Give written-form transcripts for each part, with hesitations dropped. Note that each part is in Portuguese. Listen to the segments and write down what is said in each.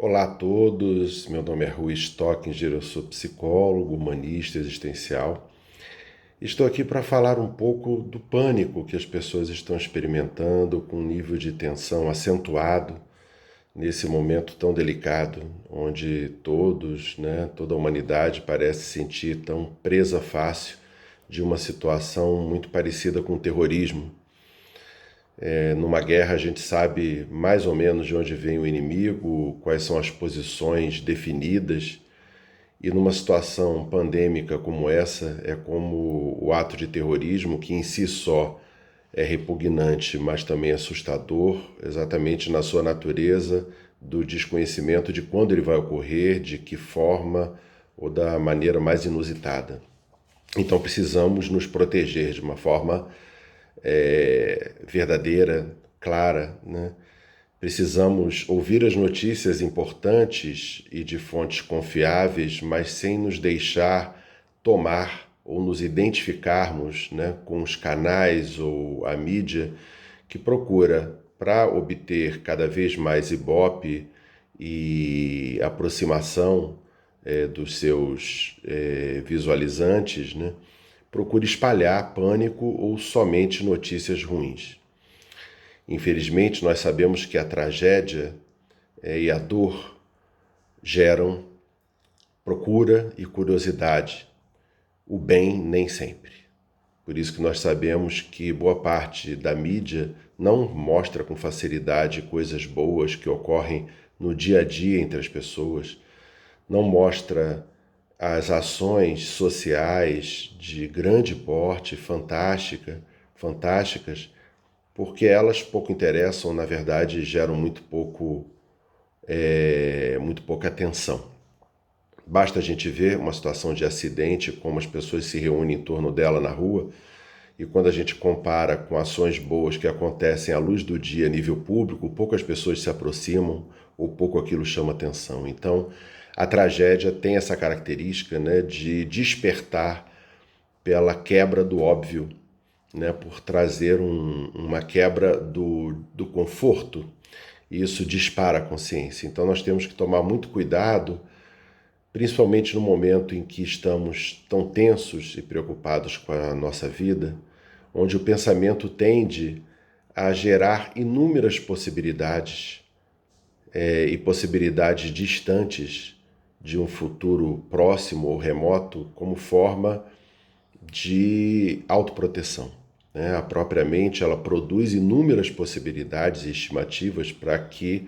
Olá a todos, meu nome é Rui Stockinger, eu sou psicólogo, humanista existencial. Estou aqui para falar um pouco do pânico que as pessoas estão experimentando com um nível de tensão acentuado nesse momento tão delicado, onde todos, toda a humanidade parece se sentir tão presa fácil de uma situação muito parecida com o terrorismo. Numa guerra a gente sabe mais ou menos de onde vem o inimigo, quais são as posições definidas, e numa situação pandêmica como essa, é como o ato de terrorismo, que em si só é repugnante, mas também assustador, exatamente na sua natureza do desconhecimento de quando ele vai ocorrer, de que forma ou da maneira mais inusitada. Então precisamos nos proteger de uma forma verdadeira, clara, né? Precisamos ouvir as notícias importantes e de fontes confiáveis, mas sem nos deixar tomar ou nos identificarmos, né, com os canais ou a mídia que procura, para obter cada vez mais ibope e aproximação dos seus visualizantes, né, procura espalhar pânico ou somente notícias ruins. Infelizmente, nós sabemos que a tragédia e a dor geram procura e curiosidade, o bem nem sempre. Por isso que nós sabemos que boa parte da mídia não mostra com facilidade coisas boas que ocorrem no dia a dia entre as pessoas, não mostra as ações sociais de grande porte, fantásticas, porque elas pouco interessam, na verdade, geram muito pouca atenção. Basta a gente ver uma situação de acidente, como as pessoas se reúnem em torno dela na rua, e quando a gente compara com ações boas que acontecem à luz do dia a nível público, poucas pessoas se aproximam ou pouco aquilo chama atenção. Então, a tragédia tem essa característica, né, de despertar pela quebra do óbvio, né, por trazer uma quebra do conforto, e isso dispara a consciência. Então nós temos que tomar muito cuidado, principalmente no momento em que estamos tão tensos e preocupados com a nossa vida, onde o pensamento tende a gerar inúmeras possibilidades e possibilidades distantes de um futuro próximo ou remoto como forma de autoproteção. A própria mente, ela produz inúmeras possibilidades e estimativas para que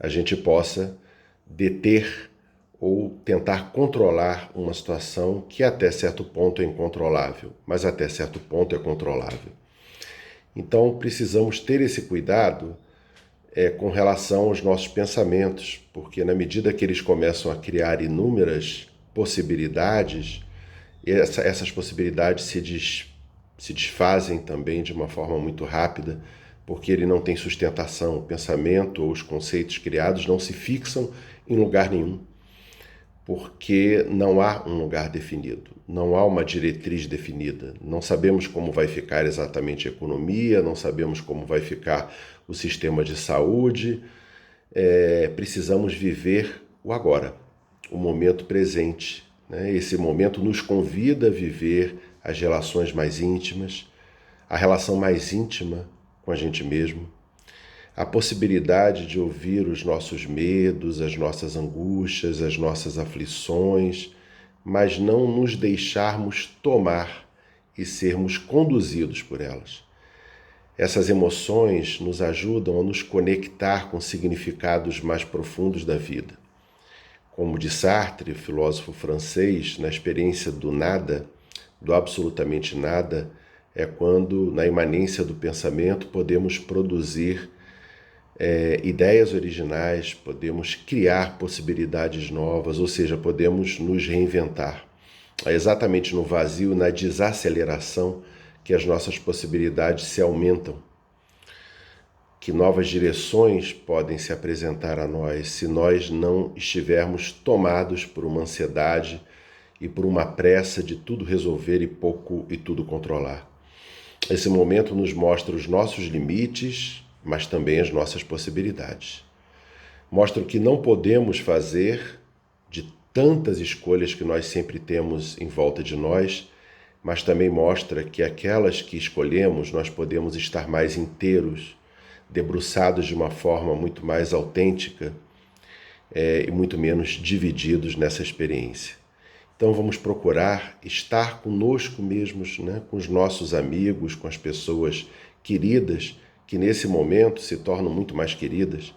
a gente possa deter ou tentar controlar uma situação que até certo ponto é incontrolável, mas até certo ponto é controlável. Então precisamos ter esse cuidado com relação aos nossos pensamentos, porque na medida que eles começam a criar inúmeras possibilidades, essas possibilidades se desfazem também de uma forma muito rápida, porque ele não tem sustentação. O pensamento ou os conceitos criados não se fixam em lugar nenhum, porque não há um lugar definido, não há uma diretriz definida. Não sabemos como vai ficar exatamente a economia, não sabemos como vai ficar o sistema de saúde. Precisamos viver o agora, o momento presente. Esse momento nos convida a viver as relações mais íntimas, a relação mais íntima com a gente mesmo, a possibilidade de ouvir os nossos medos, as nossas angústias, as nossas aflições, mas não nos deixarmos tomar e sermos conduzidos por elas. Essas emoções nos ajudam a nos conectar com significados mais profundos da vida. Como de Sartre, filósofo francês, na experiência do nada, do absolutamente nada, é quando, na imanência do pensamento, podemos produzir ideias originais, podemos criar possibilidades novas, ou seja, podemos nos reinventar. É exatamente no vazio, na desaceleração, que as nossas possibilidades se aumentam, que novas direções podem se apresentar a nós se nós não estivermos tomados por uma ansiedade e por uma pressa de tudo resolver e tudo controlar. Esse momento nos mostra os nossos limites, mas também as nossas possibilidades. Mostra o que não podemos fazer de tantas escolhas que nós sempre temos em volta de nós, mas também mostra que aquelas que escolhemos nós podemos estar mais inteiros, debruçados de uma forma muito mais autêntica e muito menos divididos nessa experiência. Então vamos procurar estar conosco mesmos, né? Com os nossos amigos, com as pessoas queridas, que nesse momento se tornam muito mais queridas,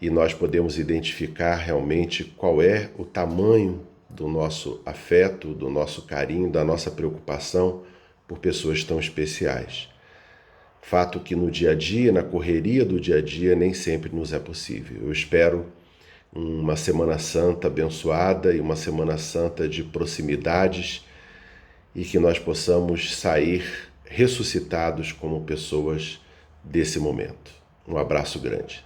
e nós podemos identificar realmente qual é o tamanho do nosso afeto, do nosso carinho, da nossa preocupação por pessoas tão especiais. Fato que no dia a dia, na correria do dia a dia, nem sempre nos é possível. Eu espero uma Semana Santa abençoada e uma Semana Santa de proximidades e que nós possamos sair ressuscitados como pessoas desse momento. Um abraço grande.